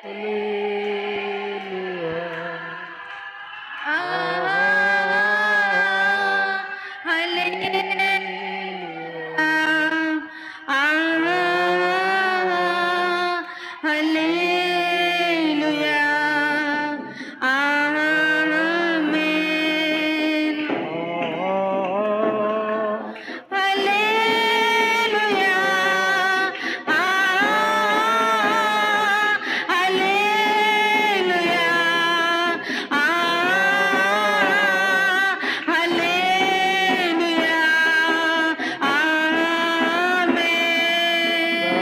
హల్లెలూయా.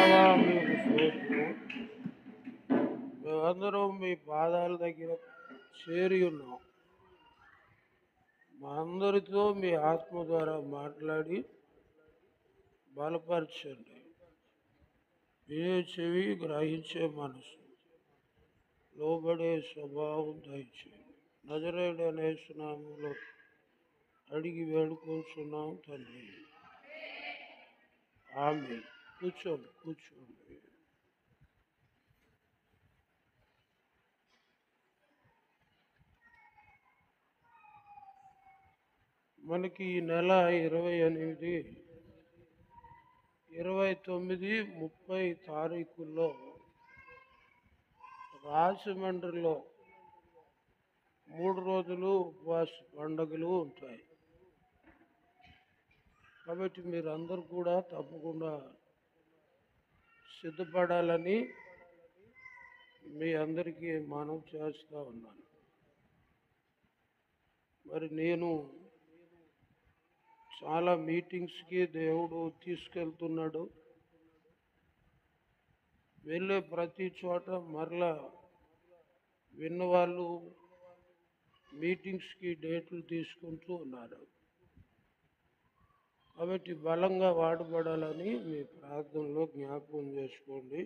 దేవా, మీకు స్తోత్రం. మేమందరం మీ పాదాల దగ్గర చేరి ఉన్నాం. మా అందరితో మీ ఆత్మ ద్వారా మాట్లాడి బలపరచండి. ఏ చెవి గ్రహించే మనసు, లోబడే స్వభావం దయచేయండి. నజరేయుడైన యేసు నామములో అడిగి వేడుకుంటున్నాం తండ్రి. ఆమేన్. కూర్చోండి, కూర్చోండి. మనకి ఈ నెల 28, 29, 30 తారీఖుల్లో రాజమండ్రిలో 3 రోజులు ఉపవాస పండుగలు ఉంటాయి. కాబట్టి మీరందరూ కూడా తప్పకుండా సిద్ధపడాలని మీ అందరికీ మనవి చేస్తూ ఉన్నాను. మరి నేను చాలా మీటింగ్స్కి దేవుడు తీసుకెళ్తున్నాడు. వెళ్ళే ప్రతి చోట మరలా విన్నవాళ్ళు మీటింగ్స్కి డేట్లు తీసుకుంటూ ఉన్నారు. కాబట్టి బలంగా వాడబడాలని మీ ప్రార్థనలో జ్ఞాపకం చేసుకోండి.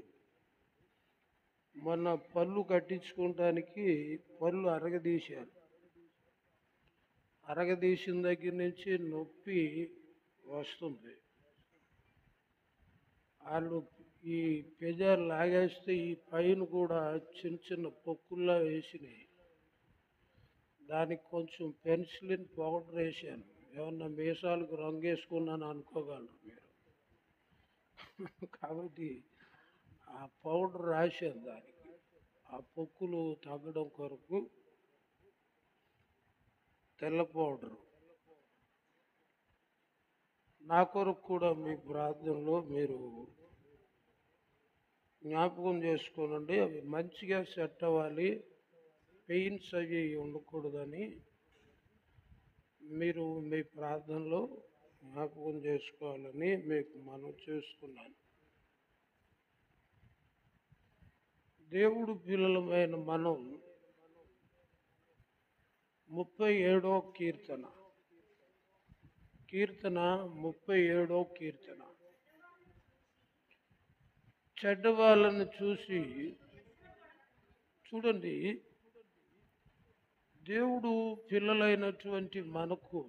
మొన్న పళ్ళు కట్టించుకోవడానికి పళ్ళు అరగదీశారు. అరగదీసిన దగ్గర నుంచి నొప్పి వస్తుంది. వాళ్ళు ఈ పెజాలు లాగేస్తే ఈ పైన కూడా చిన్న చిన్న పొక్కుల్లా వేసినాయి. దానికి కొంచెం పెన్సిలిన్ పౌడర్ వేసాను. ఏమన్నా మీసాలకు రంగు వేసుకున్నాను అనుకోగలరు మీరు. కాబట్టి ఆ పౌడర్ రాశాను దానికి, ఆ పొక్కులు తగ్గడం కొరకు తెల్ల పౌడరు. నా కొరకు కూడా మీ ప్రార్థనలో మీరు జ్ఞాపకం చేసుకోనండి. అవి మంచిగా సెట్ అవ్వాలి, పెయిన్స్ అవి ఉండకూడదని మీరు మీ ప్రార్థనలో జ్ఞాపకం చేసుకోవాలని మీకు మనం చేస్తున్నాను. దేవుడు పిల్లలమైన మనం 37వ కీర్తన 37వ కీర్తన. చెడ్డ వాళ్ళని చూసి చూడండి, దేవుడు పిల్లలైనటువంటి మనకు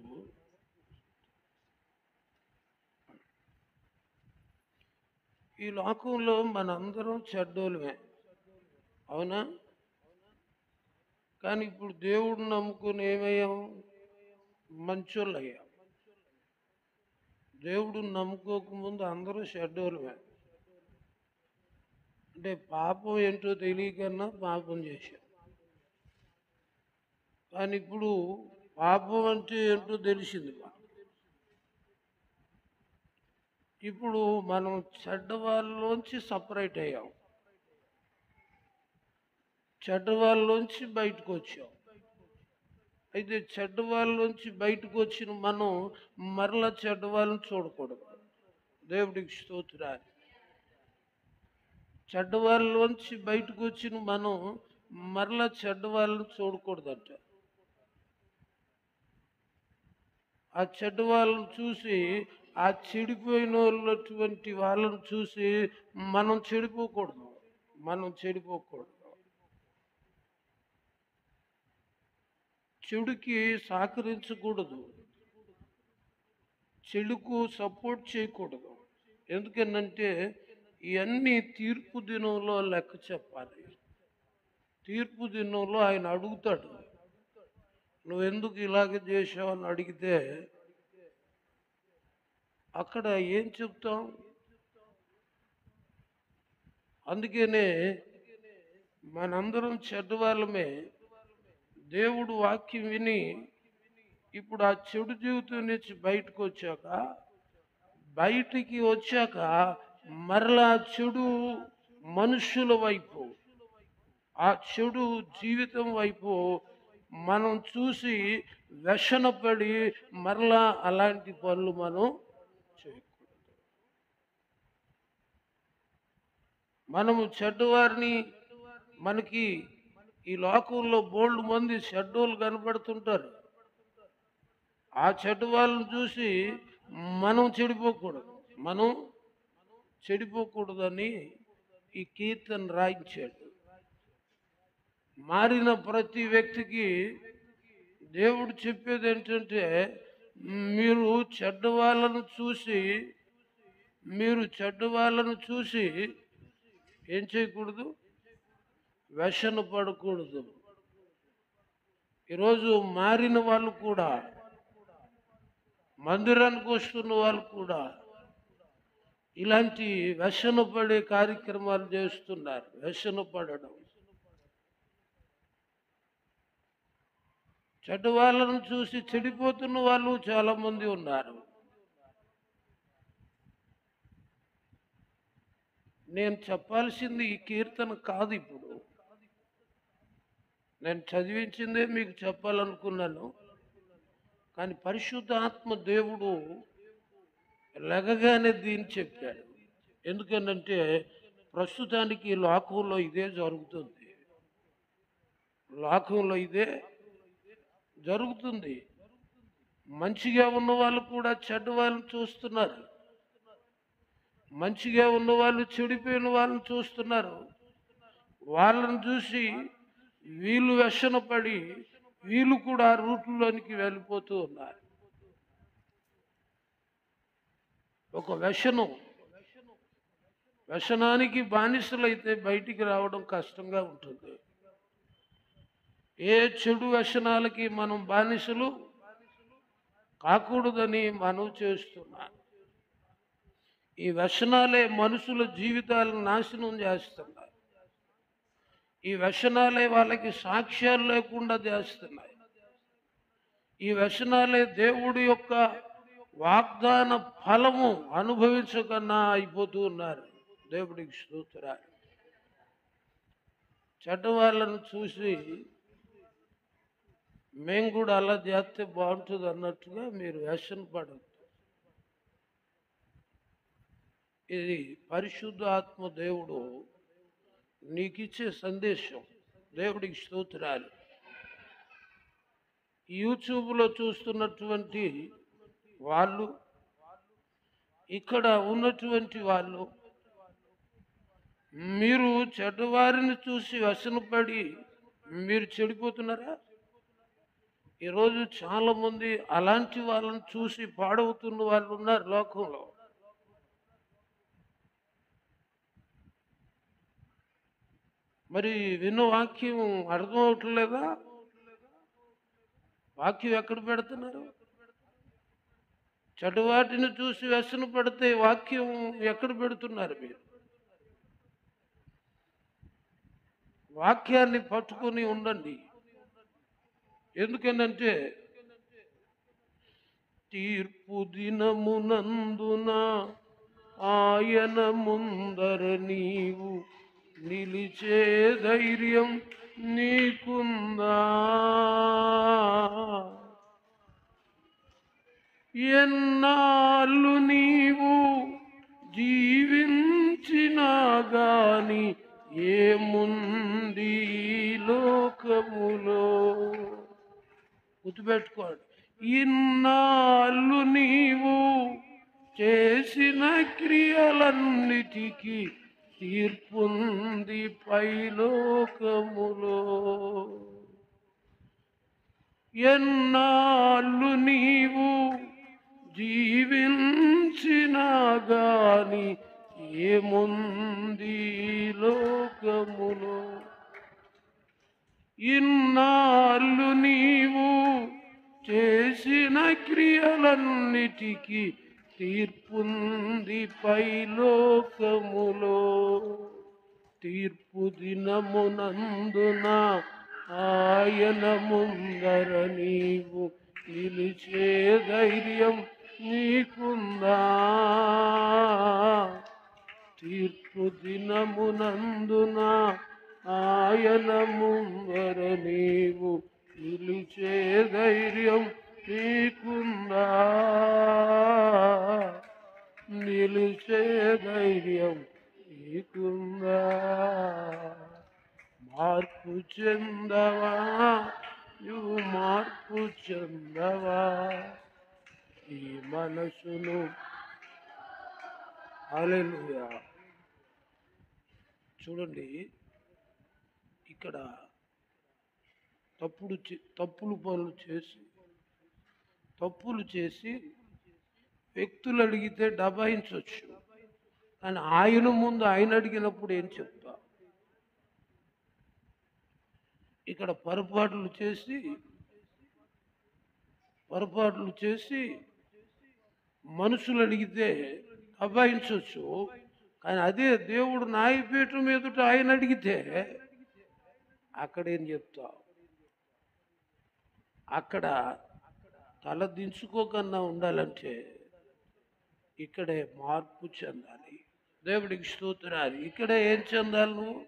ఈ లోకంలో మనందరం చెడ్డోళ్ళమే, అవునా? కానీ ఇప్పుడు దేవుడు నమ్ముకుని ఏమయ్యాం? మంచోళ్ళు అయ్యాం. దేవుడు నమ్ముకోకముందు అందరూ చెడ్డోళ్ళమే. అంటే పాపం ఏంటో తెలియకన్నా పాపం చేశాం. కానీ ఇప్పుడు పాపం అంటే ఏంటో తెలిసింది. ఇప్పుడు మనం చెడ్డ వాళ్ళలోంచి సపరేట్ అయ్యాం, చెడ్డ వాళ్ళలోంచి బయటకు వచ్చాం. అయితే చెడ్డ వాళ్ళలోంచి బయటకు వచ్చిన మనం మరలా చెడ్డ వాళ్ళని చూడకూడదు. దేవుడికి స్తోత్రాలు. చెడ్డ వాళ్ళలోంచి బయటకు వచ్చిన మనం మరలా చెడ్డ వాళ్ళని చూడకూడదంట. ఆ చెడ్డ వాళ్ళని చూసి, ఆ చెడిపోయిన వాళ్ళని చూసి మనం చెడిపోకూడదు. చెడుకి సహకరించకూడదు, చెడుకు సపోర్ట్ చేయకూడదు. ఎందుకనంటే ఇవన్నీ తీర్పు దినంలో లెక్క చెప్పాలి. తీర్పు దినంలో ఆయన అడుగుతాడు, నువ్వెందుకు ఇలాగ చేసావు అని అడిగితే అక్కడ ఏం చెప్తాం? అందుకనే మనందరం చెడ్డవాళ్ళమే. దేవుడు వాక్యం విని ఇప్పుడు ఆ చెడు జీవితం నుంచి బయటికి వచ్చాక మరలా చెడు మనుషుల వైపు, ఆ చెడు జీవితం వైపు మనం చూసి వ్యసనపడి మరలా అలాంటి పనులు మనం చేయకూడదు. మనము చెడ్డవారిని, మనకి ఈ లోకంలో బోల్డ్ మంది చెడ్డోళ్ళు కనపడుతుంటారు. ఆ చెడ్డ వాళ్ళని చూసి మనం చెడిపోకూడదని ఈ కీర్తన రాయించాడు. మారిన ప్రతి వ్యక్తికి దేవుడు చెప్పేది ఏంటంటే, మీరు చెడ్డవాళ్ళను చూసి ఏం చేయకూడదు? వ్యసన పడకూడదు. ఈరోజు మారిన వాళ్ళు కూడా, మందిరానికి వస్తున్న వాళ్ళు కూడా ఇలాంటి వ్యసన పడే కార్యక్రమాలు చేస్తున్నారు. వ్యసన పడడం, చెడ్డ వాళ్ళను చూసి చెడిపోతున్న వాళ్ళు చాలా మంది ఉన్నారు. నేను చెప్పాల్సింది ఈ కీర్తన కాదు. ఇప్పుడు నేను చదివించిందే మీకు చెప్పాలనుకున్నాను. కానీ పరిశుద్ధాత్మ దేవుడు లెగగానే దీన్ని చెప్పాడు. ఎందుకనంటే ప్రస్తుతానికి లోకంలో ఇదే జరుగుతుంది. మంచిగా ఉన్న వాళ్ళు కూడా చెడ్డ వాళ్ళని చూస్తున్నారు. మంచిగా ఉన్న వాళ్ళు చెడిపోయిన వాళ్ళని చూస్తున్నారు. వాళ్ళని చూసి వీళ్ళు వ్యసనపడి వీళ్ళు కూడా రూట్లోనికి వెళ్ళిపోతూ ఉన్నారు. ఒక వ్యసనానికి బానిసలైతే బయటికి రావడం కష్టంగా ఉంటుంది. ఏ చెడు వ్యసనాలకి మనం బానిసలు కాకూడదని మనం చేస్తున్నాం. ఈ వ్యసనాలే మనుషుల జీవితాలను నాశనం చేస్తున్నాయి. ఈ వ్యసనాలే వాళ్ళకి సాక్ష్యాలు లేకుండా చేస్తున్నాయి. ఈ వ్యసనాలే దేవుడి యొక్క వాగ్దాన ఫలము అనుభవించకన్నా అయిపోతూ ఉన్నారు. దేవుడికి స్తోత్రాలు. చెడ్డ వాళ్ళను చూసి మేము కూడా అలా చేస్తే బాగుంటుంది అన్నట్టుగా మీరు వ్యసన పడద్దు. ఇది పరిశుద్ధ ఆత్మ దేవుడు నీకిచ్చే సందేశం. దేవుడికి స్తోత్రాలు. యూట్యూబ్లో చూస్తున్నటువంటి వాళ్ళు, ఇక్కడ ఉన్నటువంటి వాళ్ళు, మీరు చెడ్డవారిని చూసి వ్యసనపడి మీరు చెడిపోతున్నారా? ఈరోజు చాలామంది అలాంటి వాళ్ళని చూసి పాడవుతున్న వాళ్ళు ఉన్నారు లోకంలో. మరి విన్న వాక్యం అర్థం అవట్లేదా? వాక్యం ఎక్కడ పెడుతున్నారు? చెడ్డవాటిని చూసి వ్యసన పడితే వాక్యం ఎక్కడ పెడుతున్నారు? మీరు వాక్యాన్ని పట్టుకొని ఉండండి. ఎందుకనంటే తీర్పు దినమునందున ఆయన ముందర నీవు నిలిచే ధైర్యం నీకుందా? ఎన్నాళ్ళు నీవు జీవించినా గాని ఏముంది లోకములో? గుర్తుపెట్టుకోండి. ఇన్నాళ్ళు నీవు చేసిన క్రియలన్నిటికీ తీర్పుంది పైలోకములో. ఎన్నాళ్ళు నీవు జీవించినా గాని ఏముంది లోకములో? ఇన్నాళ్ళు నీవు చేసిన క్రియలన్నిటికీ తీర్పుంది పైలోకములో. తీర్పు దినమునందున ఆయన ముందర నీవు నిలిచే ధైర్యం నీకుందా? తీర్పు దినమునందున ఆయన ముందర నీవు నిలిచే ధైర్యం నీకుందా? నిలిచే ధైర్యం నీకుందా? మార్పు చెందవా? నువ్వు మార్పు చెందవా? ఈ మనసును హల్లెలూయా. చూడండి, ఇక్కడ తప్పులు పనులు చేసి వ్యక్తులు అడిగితే దబాయించవచ్చు. కానీ ఆయన ముందు ఆయన అడిగినప్పుడు ఏం చెప్తా? ఇక్కడ పొరపాట్లు చేసి మనుషులు అడిగితే దబాయించవచ్చు. కానీ అదే దేవుడు న్యాయపీఠం ఎదుట ఆయన అడిగితే అక్కడేం చెప్తా? అక్కడ తల దించుకోకన్నా ఉండాలంటే ఇక్కడే మార్పు చెందాలి. దేవుడికి స్తోత్రాలు. ఇక్కడే ఏం చెందాలి? నువ్వు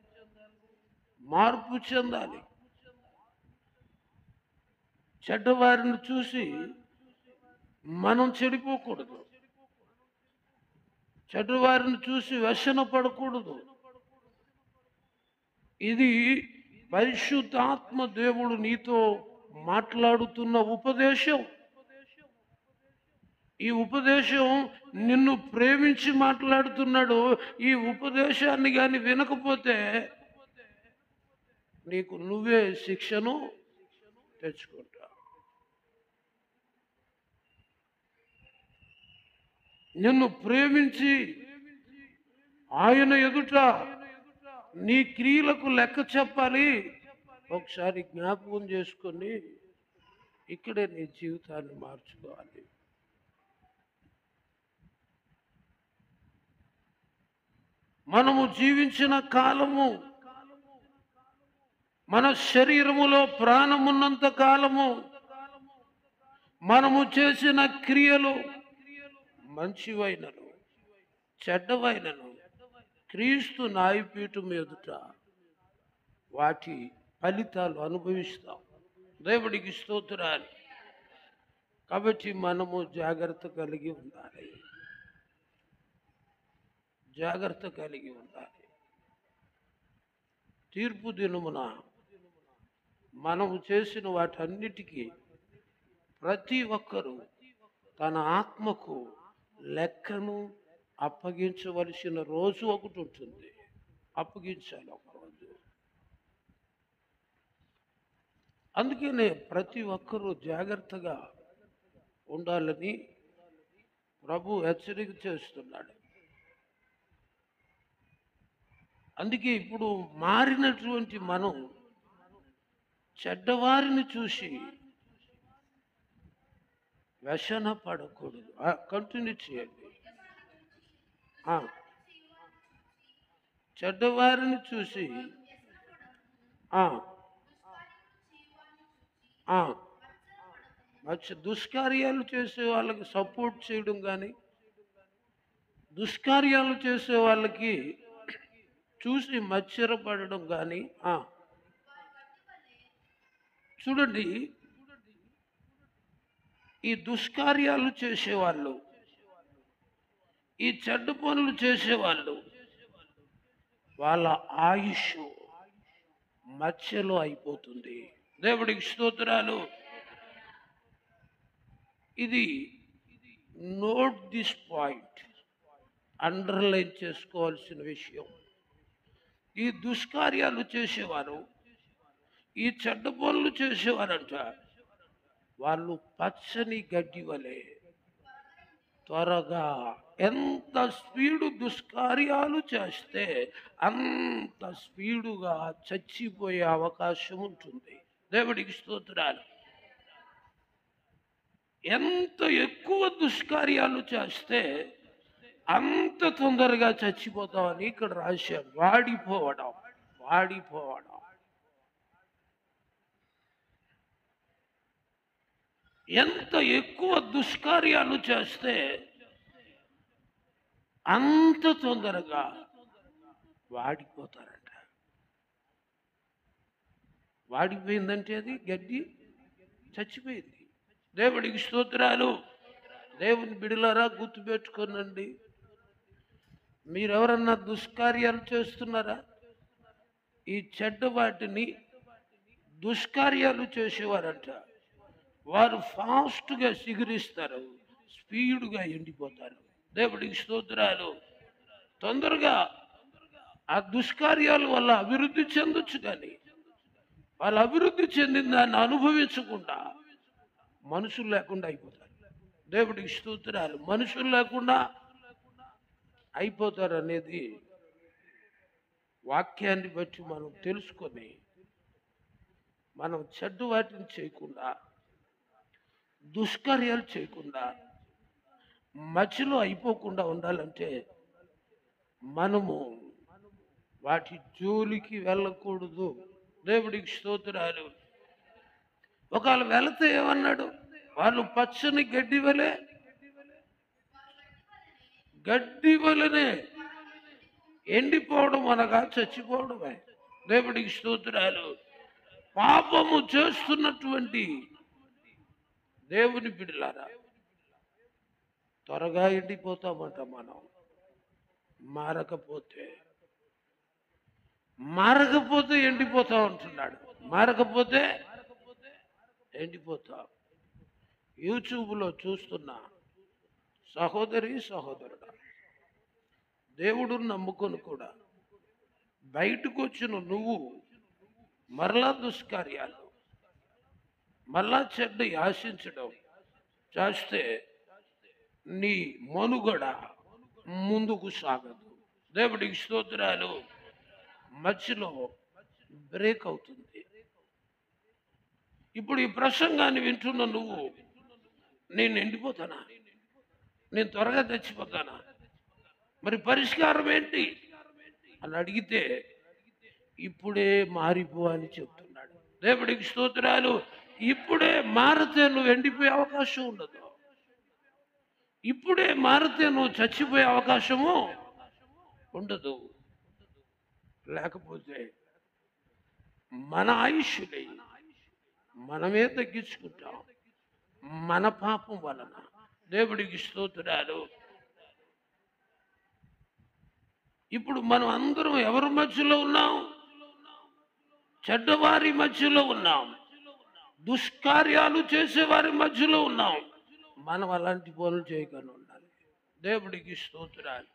మార్పు చెందాలి. చెడ్డవారిని చూసి మనం చెడిపోకూడదు. చెడ్డవారిని చూసి వ్యసన పడకూడదు. ఇది పరిశుద్ధాత్మ దేవుడు నీతో మాట్లాడుతున్న ఉపదేశం. ఈ ఉపదేశం నిన్ను ప్రేమించి మాట్లాడుతున్నాడు. ఈ ఉపదేశాన్ని కానీ వినకపోతే నీకు నువ్వే శిక్షను తెచ్చుకుంటా. నిన్ను ప్రేమించి ఆయన ఎదుట నీ క్రియలకు లెక్క చెప్పాలి. ఒకసారి జ్ఞాపకం చేసుకొని ఇక్కడే నీ జీవితాన్ని మార్చుకోవాలి. మనము జీవించిన కాలము, మన శరీరములో ప్రాణమున్నంత కాలము మనము చేసిన క్రియలు మంచివైనను చెడ్డవైనను క్రీస్తు న్యాయపీఠం ఎదుట వాటి ఫలితాలు అనుభవిస్తాం. దేవుడికి స్తోత్రాలు. కాబట్టి మనము జాగ్రత్త కలిగి ఉండాలి. తీర్పు దినమున మనము చేసిన వాటన్నిటికీ ప్రతి ఒక్కరూ తన ఆత్మకు లెక్కను అప్పగించవలసిన రోజు ఒకటి ఉంటుంది. అప్పగించాలి ఒకరోజు. అందుకనే ప్రతి ఒక్కరూ జాగ్రత్తగా ఉండాలని ప్రభు హెచ్చరిక చేస్తున్నాడు. అందుకే ఇప్పుడు మారినటువంటి మనం చెడ్డవారిని చూసి వ్యసన పడకూడదు. కంటిన్యూ చేయండి. చెడ్డవారిని చూసి దుష్కార్యాలు చేసే వాళ్ళకి సపోర్ట్ చేయడం కానీ, దుష్కార్యాలు చేసే వాళ్ళకి చూసి మత్సరపడడం కానీ. చూడండి, ఈ దుష్కార్యాలు చేసేవాళ్ళు, ఈ చెడ్డ పనులు చేసేవాళ్ళు వాళ్ళ ఆయుష్ మధ్యలో అయిపోతుంది. దేవుడికి స్తోత్రాలు. ఇది నోట్ దిస్ పాయింట్, అండర్లైన్ చేసుకోవాల్సిన విషయం. ఈ దుష్కార్యాలు చేసేవారు, ఈ చెడ్డ పనులు చేసేవారంట వాళ్ళు పచ్చని గడ్డి వలె, త్వరగా. ఎంత స్పీడు దుష్కార్యాలు చేస్తే అంత స్పీడుగా చచ్చిపోయే అవకాశం ఉంటుంది. దేవుడికి స్తోత్రాలు. ఎంత ఎక్కువ దుష్కార్యాలు చేస్తే అంత తొందరగా చచ్చిపోతామని ఇక్కడ రాశాడు. వాడిపోవడం. ఎంత ఎక్కువ దుష్కార్యాలు చేస్తే అంత తొందరగా వాడిపోతారట. వాడిపోయిందంటే అది గడ్డి చచ్చిపోయింది. దేవుడికి స్తోత్రాలు. దేవుని బిడలారా గుర్తుపెట్టుకోనండి. మీరెవరన్నా దుష్కార్యాలు చేస్తున్నారా? ఈ చెడ్డ వాటిని దుష్కార్యాలు చేసేవారంట. వారు ఫాస్ట్గా సిగురిస్తారు, స్పీడ్గా ఎండిపోతారు. దేవుడికి స్తోత్రాలు. తొందరగా ఆ దుష్కార్యాల వల్ల అభివృద్ధి చెందొచ్చు, కానీ వాళ్ళు అభివృద్ధి చెందిన దాన్ని అనుభవించకుండా మనుషులు లేకుండా అయిపోతారు. దేవుడికి స్తోత్రాలు. మనుషులు లేకుండా అయిపోతారు అనేది వాక్యాన్ని బట్టి మనం తెలుసుకొని మనం చెడ్డ వాటిని చేయకుండా, దుష్కార్యాలు చేయకుండా, మధ్యలో అయిపోకుండా ఉండాలంటే మనము వాటి జోలికి వెళ్ళకూడదు. దేవుడికి స్తోత్రాలు. ఒకవేళ వెళితే ఏమన్నాడు? వాళ్ళు పచ్చని గడ్డి వలనే ఎండిపోవడం అనగా చచ్చిపోవడమే. దేవుడికి స్తోత్రాలు. పాపము చేస్తున్నటువంటి దేవుని బిడ్డలారా త్వరగా ఎండిపోతామంట. మనం మారకపోతే ఎండిపోతాం అంటున్నాడు. మారకపోతే ఎండిపోతాం. యూట్యూబ్లో చూస్తున్నా సహోదరి సహోదరుడా, దేవుడుని నమ్ముకొని కూడా బయటకు వచ్చిన నువ్వు మరలా దుష్కార్యాలు, మరలా చెడ్డ ఆశించడం చేస్తే నీ మనుగడ ముందుకు సాగదు. దేవుడికి స్తోత్రాలు. మధ్యలో బ్రేక్ అవుతుంది. ఇప్పుడు ఈ ప్రసంగాన్ని వింటున్న నువ్వు, నేను ఎండిపోతానా, నేను త్వరగా చచ్చిపోతానా, మరి పరిష్కారం ఏంటి అని అడిగితే ఇప్పుడే మారిపో అని చెప్తున్నాడు. దేవుడికి స్తోత్రాలు. ఇప్పుడే మారితే నువ్వు ఎండిపోయే అవకాశం ఉండదు. ఇప్పుడే మారితే నువ్వు చచ్చిపోయే అవకాశము ఉండదు. లేకపోతే మన ఆయుష్ని మనమే తగ్గించుకుంటాం మన పాపం వలన. దేవుడికి స్తోత్రాలు. ఇప్పుడు మనం అందరం ఎవరి మధ్యలో ఉన్నాం? చెడ్డవారి మధ్యలో ఉన్నాం, దుష్కార్యాలు చేసేవారి మధ్యలో ఉన్నాం. మనం అలాంటి పనులు చేయకుండా ఉండాలి. దేవుడికి స్తోత్రాలు.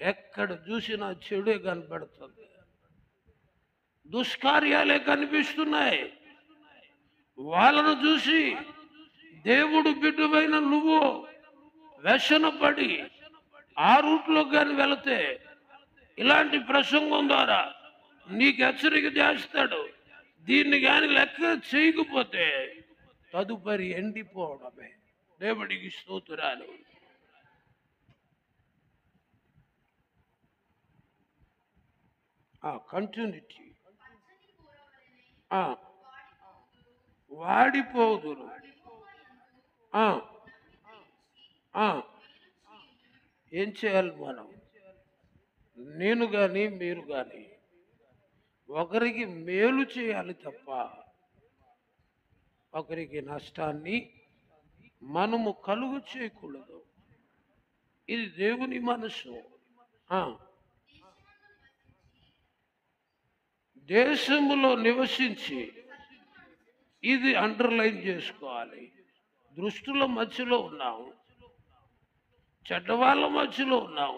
ఎక్కడ చూసినా చెడే కనపడుతుంది, దుష్కార్యాలే కనిపిస్తున్నాయి. వాళ్ళను చూసి దేవుడు బిడ్డమైన నువ్వు వ్యసనపడి ఆ రూట్లో కానీ వెళితే ఇలాంటి ప్రసంగం ద్వారా నీకు హెచ్చరిక చేస్తాడు. దీన్ని కానీ లెక్క చేయకపోతే తదుపరి ఎండిపోవడమే. దేవుడికి స్తోత్రాలు. కంటిన్యూటీ. వాడిపోదురు. ఏం చేయాలి మనం? నేను కానీ మీరు కానీ ఒకరికి మేలు చేయాలి తప్ప ఒకరికి నష్టాన్ని మనము కలుగు చేయకూడదు. ఇది దేవుని మనసు. దేశములో నివసించి ఇది అండర్లైన్ చేసుకోవాలి. దృష్టుల మధ్యలో ఉన్నాం, చెడ్డవాళ్ళ మధ్యలో ఉన్నాం.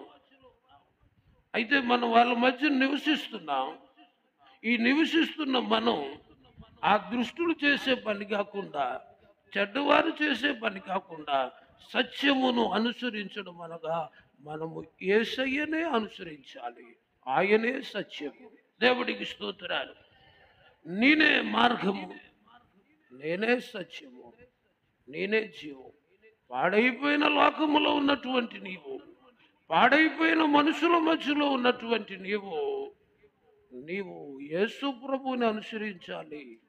అయితే మనం వాళ్ళ మధ్య నివసిస్తున్నాం. ఈ నివసిస్తున్న మనం ఆ దృష్టులు చేసే పని కాకుండా, చెడ్డవారు చేసే పని కాకుండా సత్యమును అనుసరించడం అనగా మనము యేసయ్యనే అనుసరించాలి. ఆయనే సత్యము. దేవుడికి స్తోత్రాలు. నేనే మార్గము, నేనే సత్యము, నేనే జీవం. పాడైపోయిన లోకములో ఉన్నటువంటి నీవు, పాడైపోయిన మనుషుల మధ్యలో ఉన్నటువంటి నీవు యేసు ప్రభువుని అనుసరించాలి.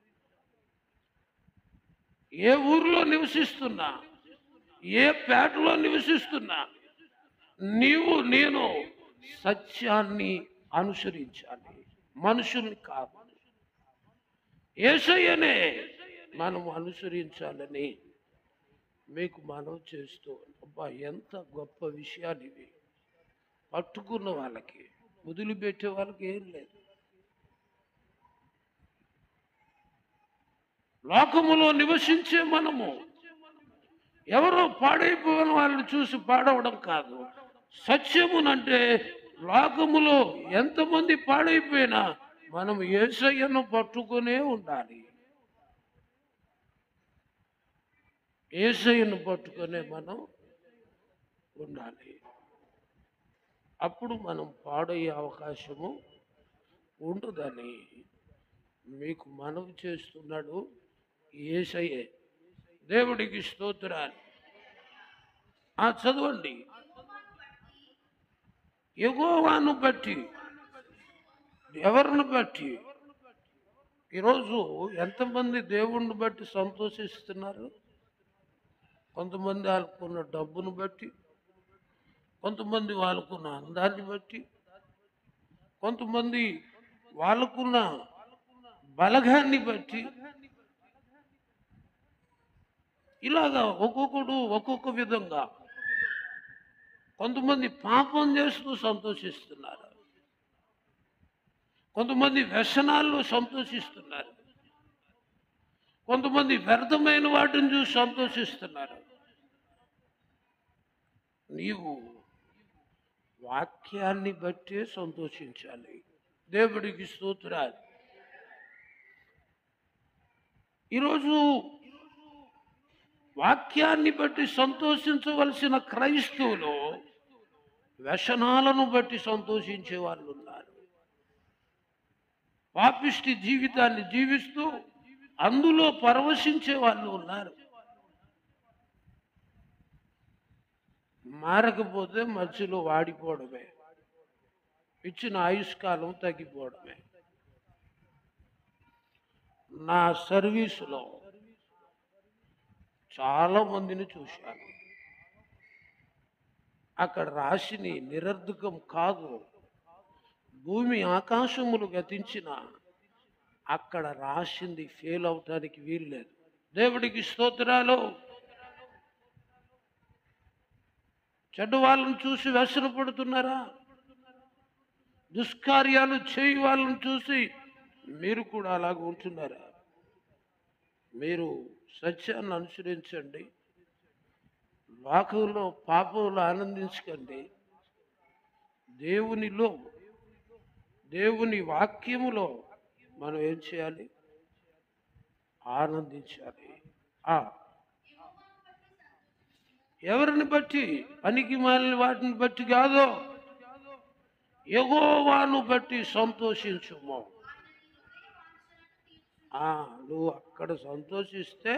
ఏ ఊర్లో నివసిస్తున్నా, ఏ పేటలో నివసిస్తున్నా, నేను సత్యాన్ని అనుసరించాలి, మనుషుల్ని కాదు. యేసయ్యనే మనం అనుసరించాలని మీకు మనవి చేస్తూ, అబ్బా ఎంత గొప్ప విషయాలు ఇవి. పట్టుకున్న వాళ్ళకి, వదిలిపెట్టే వాళ్ళకి ఏం లేదు. లోకములో నివసించే మనము ఎవరో పాడైపోయిన వాళ్ళని చూసి పాడవడం కాదు. సత్యమునంటే లోకములో ఎంతమంది పాడైపోయినా మనం యేసయ్యను పట్టుకునే ఉండాలి. యేసయ్యను పట్టుకునే మనం ఉండాలి. అప్పుడు మనం పాడయ్యే అవకాశము ఉండదని మీకు మనవి చేస్తున్నాడు యేసయ్యే. దేవుడికి స్తోత్రాలు. చదవండి. యెహోవాను బట్టి, ఎవరిని బట్టి? ఈరోజు ఎంతమంది దేవుణ్ణి బట్టి సంతోషిస్తున్నారు? కొంతమంది వాళ్ళకున్న డబ్బును బట్టి, కొంతమంది వాళ్ళకున్న అందాన్ని బట్టి, కొంతమంది వాళ్ళకున్న బలగాన్ని బట్టి, ఇలాగా ఒక్కొక్కడు ఒక్కొక్క విధంగా. కొంతమంది పాపం చేస్తూ సంతోషిస్తున్నారు, కొంతమంది వ్యసనాల్లో సంతోషిస్తున్నారు, కొంతమంది వ్యర్థమైన వాటిని చూసి సంతోషిస్తున్నారు. నీవు వాక్యాన్ని బట్టే సంతోషించాలి. దేవుడికి స్తోత్రాలు. ఈరోజు వాక్యాన్ని బట్టి సంతోషించవలసిన క్రైస్తవులు వ్యసనాలను బట్టి సంతోషించే వాళ్ళు ఉన్నారు. పాపిష్టి జీవితాన్ని జీవిస్తూ అందులో పరవశించే వాళ్ళు ఉన్నారు. మారకపోతే మధ్యలో వాడిపోవడమే, ఇచ్చిన ఆయుష్కాలం తగ్గిపోవడమే. నా సర్వీసులో చాలా మందిని చూశాను. అక్కడ రాశిని నిరర్ధకం కాదు. భూమి ఆకాశములు గతించిన అక్కడ రాసింది ఫెయిల్ అవటానికి వీల్లేదు. దేవుడికి స్తోత్రాలు. చెడ్డ వాళ్ళని చూసి వ్యసనపడుతున్నారా? దుష్కార్యాలు చేయి వాళ్ళని చూసి మీరు కూడా అలాగ ఉంటున్నారా? మీరు సత్యాన్ని అనుసరించండి. లోకంలో పాపంలో ఆనందించకండి. దేవుని వాక్యములో మనం ఏం చేయాలి? ఆనందించాలి. ఎవరిని బట్టి? పనికి మాలిన వాటిని బట్టి కాదు, యెహోవాను బట్టి సంతోషించుము. నువ్వు అక్కడ సంతోషిస్తే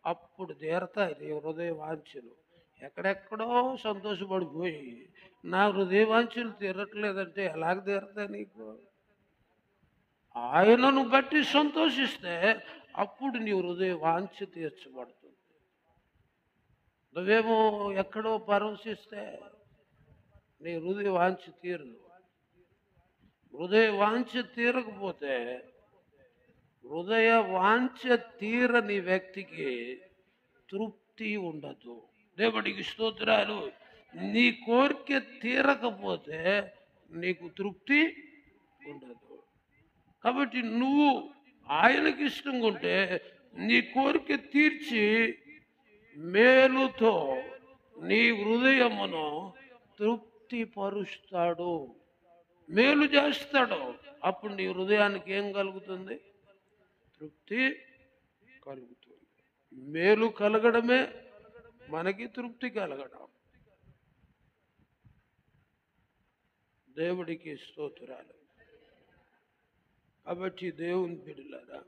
అప్పుడు తీరతాయి నీ హృదయ వాంఛలు. ఎక్కడెక్కడో సంతోషపడిపోయి నా హృదయ వాంఛలు తీరట్లేదంటే ఎలాగ తీరతాయి నీకు? ఆయనను బట్టి సంతోషిస్తే అప్పుడు నీ హృదయ వాంఛ తీర్చబడుతుంది. నువ్వేమో ఎక్కడో పరవశిస్తే నీ హృదయ వాంఛ తీరదు. హృదయ వాంఛ తీరకపోతే, హృదయ వాంఛ తీరని వ్యక్తికి తృప్తి ఉండదు. దేవుడికి స్తోత్రాలు. నీ కోరిక తీరకపోతే నీకు తృప్తి ఉండదు. కాబట్టి నువ్వు ఆయనకి ఇష్టంగా ఉంటే నీ కోరిక తీర్చి మేలుతో నీ హృదయమును తృప్తిపరుస్తాడు, మేలు చేస్తాడు. అప్పుడు నీ హృదయానికి ఏం కలుగుతుంది? తృప్తి కలుగుతుంది. మేలు కలగడమే మనకి తృప్తి కలగడం. దేవుడికి స్తోత్రాలు. కాబట్టి దేవుని బిడ్డలారా,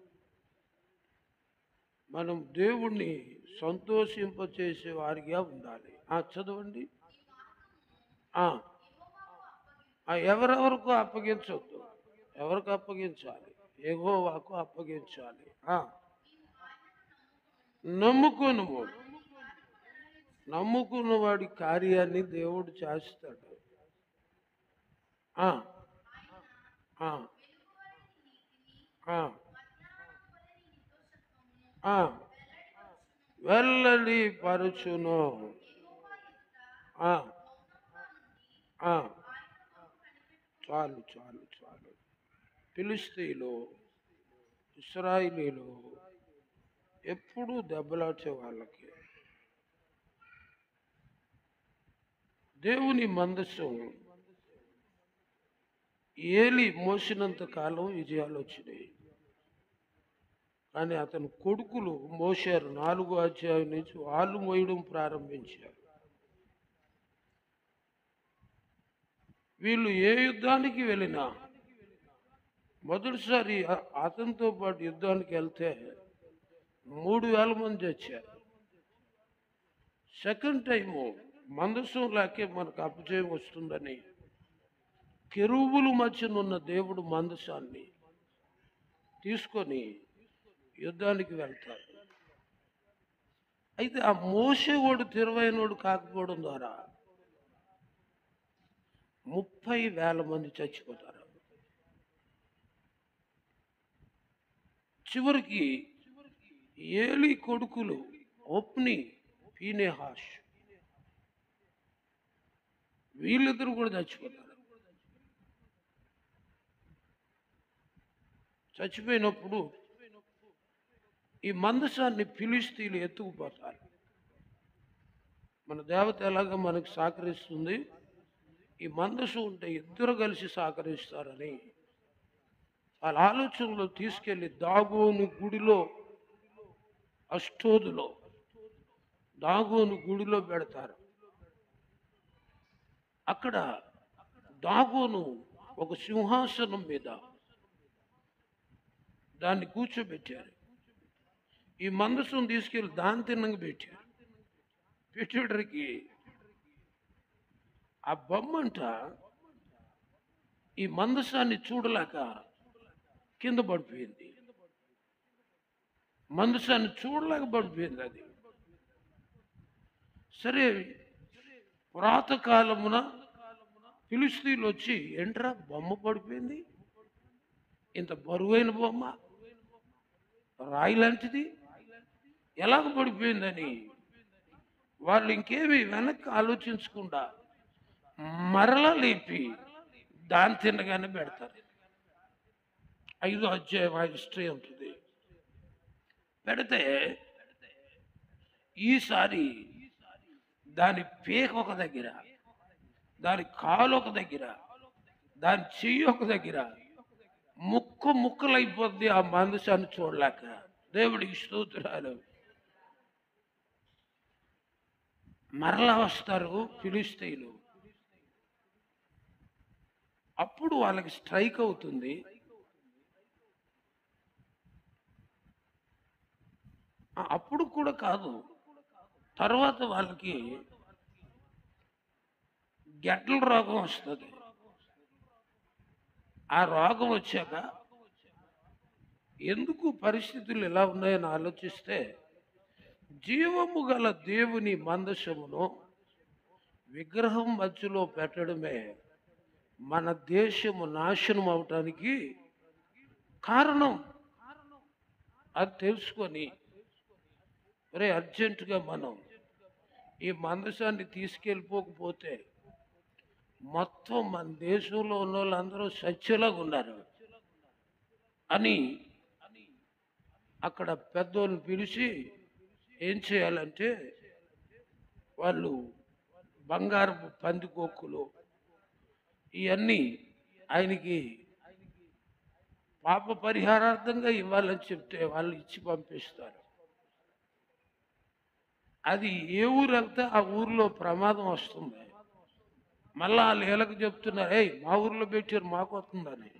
మనం దేవుణ్ణి సంతోషింపచేసే వారిగా ఉండాలి. చదవండి. ఎవరెవరికో అప్పగించొద్దు. ఎవరికి అప్పగించాలి? యెహోవాకు అప్పగించాలి. నమ్ముకున్న వాడి కార్యాన్ని దేవుడు చేస్తాడు. వెల్లడి పరచును. చాలు చాలు చాలు. ఫిలిష్తీయులు, ఇశ్రాయేలీలు ఎప్పుడూ దెబ్బలాటే వాళ్ళకి. దేవుని మందసం ఏలి మోసినంత కాలం విజయాలు వచ్చినాయి. కానీ అతని కొడుకులు మోసారు. 4వ అధ్యాయం నుంచి వాళ్ళు మోయడం ప్రారంభించారు. వీళ్ళు ఏ యుద్ధానికి వెళ్ళినా మొదటిసారి అతనితో పాటు యుద్ధానికి వెళ్తే 3000 మంది వచ్చారు. సెకండ్ టైము మందసం లేకే మనకు అపజయం వస్తుందని కెరూబుల మధ్యనున్న దేవుడు మందసాన్ని తీసుకొని యుద్ధానికి వెళ్తారు. అయితే ఆ మోసేవాడు తిరువైనోడు కాకపోవడం ద్వారా 30,000 మంది చచ్చిపోతారు. చివరికి ఏలి కొడుకులు ఒప్ని, ఫీనెహాష్ వీళ్ళిద్దరు కూడా చచ్చిపోతారు. చచ్చిపోయినప్పుడు ఈ మందసాన్ని ఫిలిష్తీయులు ఎత్తుకుపోతారు. మన దేవత ఎలాగ మనకు సహకరిస్తుంది, ఈ మందసం ఉంటే ఇద్దరు కలిసి సహకరిస్తారని వాళ్ళ ఆలోచనలో తీసుకెళ్లి దాగోను గుడిలో, అష్టోదులో దాగోను గుడిలో పెడతారు. అక్కడ దాగోను ఒక సింహాసనం మీద దాన్ని కూర్చోబెట్టారు. ఈ మందసం తీసుకెళ్ళి దాని తిన్నంగా పెట్టారు. పెట్టేటరికి ఆ బొమ్మంట ఈ మందసాన్ని చూడలేక కింద పడిపోయింది. మందసాన్ని చూడలేక పడిపోయింది అది. సరే, పురాతకాలమున ఫిలిష్తీయులు వచ్చి ఏంట్రా బొమ్మ పడిపోయింది, ఇంత బరువైన బొమ్మ, రాయి లాంటిది ఎలాగ పడిపోయిందని వాళ్ళు ఇంకేమి వెనక్కి ఆలోచించకుండా మరలా లేపి దాని తినగానే పెడతారు. 5వ అధ్యాయం హిస్టరీ ఉంటుంది. పెడితే ఈసారి దాని పేక ఒక దగ్గర, దాని కాలు ఒక దగ్గర, దాని చెయ్యి ఒక దగ్గర ముక్కలైపోద్ది. ఆ మందసాన్ని చూడలేక దేవుడికి స్తోత్రాలు. మరలా వస్తారు ఫిలిష్తీయులు. అప్పుడు వాళ్ళకి స్ట్రైక్ అవుతుంది. అప్పుడు కూడా కాదు, తర్వాత వాళ్ళకి గెడ్ల రోగం వస్తుంది. ఆ రోగం వచ్చాక ఎందుకు పరిస్థితులు ఎలా ఉన్నాయని ఆలోచిస్తే జీవము గల దేవుని మందసమును విగ్రహం మధ్యలో పెట్టడమే మన దేశము నాశనం అవటానికి కారణం. అది తెలుసుకొని అర్జెంటుగా మనం ఈ మందసాన్ని తీసుకెళ్ళిపోకపోతే మొత్తం మన దేశంలో ఉన్న వాళ్ళందరూ సత్యలాగా ఉన్నారు అని అక్కడ పెద్దోళ్ళు పిలిచి ఏం చేయాలంటే వాళ్ళు బంగారపు పందికొక్కులు ఇవన్నీ ఆయనకి పాప పరిహారార్థంగా ఇవ్వాలని చెప్తే వాళ్ళు ఇచ్చి పంపిస్తారు. అది ఏ ఊరు వెళ్తే ఆ ఊర్లో ప్రమాదం వస్తుంది. మళ్ళా వాళ్ళు వీళ్ళకి చెప్తున్నారు, ఏయ్ మా ఊర్లో పెట్టారు మాకు వస్తుందని.